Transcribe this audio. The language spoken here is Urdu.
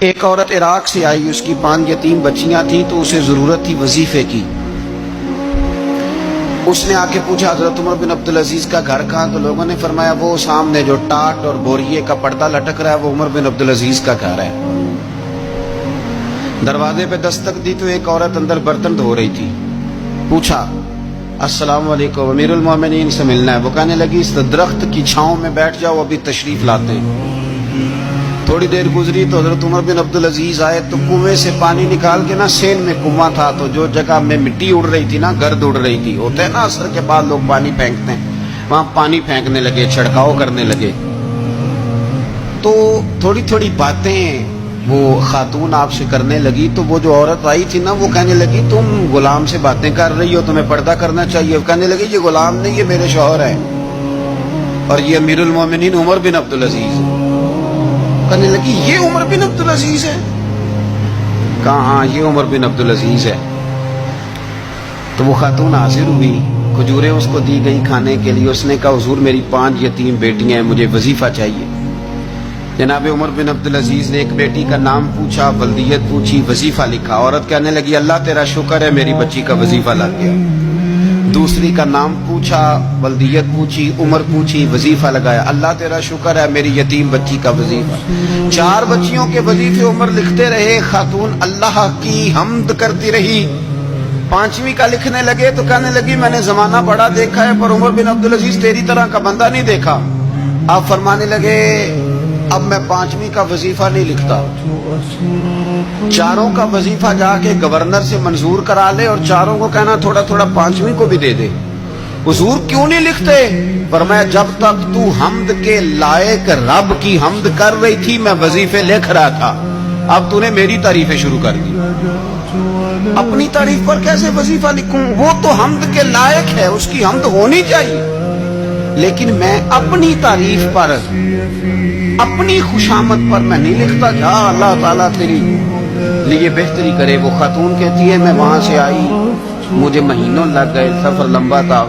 ایک عورت عراق سے آئی، اس کی 5 یتیم بچیاں تھیں تو اسے ضرورت تھی وظیفے کی۔ اس نے آ کے پوچھا حضرت عمر بن عبدالعزیز کا گھر کہاں؟ تو لوگوں نے فرمایا وہ سامنے جو ٹاٹ اور بوریے کا پردہ لٹک رہا ہے وہ عمر بن عبدالعزیز کا گھر ہے۔ دروازے پہ دستک دی تو ایک عورت اندر برتن دھو رہی تھی۔ پوچھا السلام علیکم، امیر المومنین سے ملنا ہے۔ وہ کہنے لگی اس درخت کی چھاؤں میں بیٹھ جاؤ، ابھی تشریف لاتے ہیں۔ تھوڑی دیر گزری تو حضرت عمر بن عبدالعزیز آئے تو کنویں سے پانی نکال کے نا، سین میں کنواں تھا تو جو جگہ میں مٹی اڑ رہی تھی نا، گرد اڑ رہی تھی، ہوتا ہے نا عصر کے بعد لوگ پانی پھینکتے ہیں، وہاں پانی پھینکنے لگے، چھڑکاؤ کرنے لگے۔ تو تھوڑی تھوڑی باتیں وہ خاتون آپ سے کرنے لگی تو وہ جو عورت آئی تھی نا وہ کہنے لگی تم غلام سے باتیں کر رہی ہو، تمہیں پردہ کرنا چاہیے۔ کہنے لگی یہ غلام نہیں، یہ میرے شوہر ہیں اور یہ امیر المومنین عمر بن عبدالعزیز۔ کہنے لگی یہ عمر بن عبدالعزیز ہے؟ کہا ہاں یہ عمر بن عبدالعزیز ہے۔ تو وہ خاتون حاضر ہوئی، کھجوریں اس کو دی گئی کھانے کے لیے۔ اس نے کہا حضور میری 5 یتیم بیٹیاں ہیں، مجھے وظیفہ چاہیے۔ جناب عمر بن عبدالعزیز نے ایک بیٹی کا نام پوچھا، ولدیت پوچھی، وظیفہ لکھا۔ عورت کہنے لگی اللہ تیرا شکر ہے میری بچی کا وظیفہ لگ گیا۔ دوسری کا نام پوچھا، ولدیت پوچھی، عمر پوچھی، وظیفہ لگایا۔ اللہ تیرا شکر ہے میری یتیم بچی کا وظیفہ۔ 4 بچیوں کے وظیفے عمر لکھتے رہے، خاتون اللہ کی حمد کرتی رہی۔ 5ویں کا لکھنے لگے تو کہنے لگی میں نے زمانہ بڑا دیکھا ہے پر عمر بن عبدالعزیز تیری طرح کا بندہ نہیں دیکھا۔ آپ فرمانے لگے اب میں 5ویں کا وظیفہ نہیں لکھتا، 4 کا وظیفہ جا کے گورنر سے منظور کرا لے اور 4 کو کہنا تھوڑا تھوڑا 5ویں کو بھی دے دے۔ حضور کیوں نہیں لکھتے؟ فرمایا جب تک تو حمد کے لائق رب کی حمد کر رہی تھی میں وظیفے لکھ رہا تھا، اب تو نے میری تعریفیں شروع کر دی۔ اپنی تعریف پر کیسے وظیفہ لکھوں؟ وہ تو حمد کے لائق ہے، اس کی حمد ہونی چاہیے، لیکن میں اپنی تعریف پر، اپنی خوشامد پر میں نہیں لکھتا۔ جا اللہ تعالیٰ تیری لیے بہتری کرے۔ وہ خاتون کہتی ہے میں وہاں سے آئی، مجھے مہینوں لگ گئے، سفر لمبا تھا۔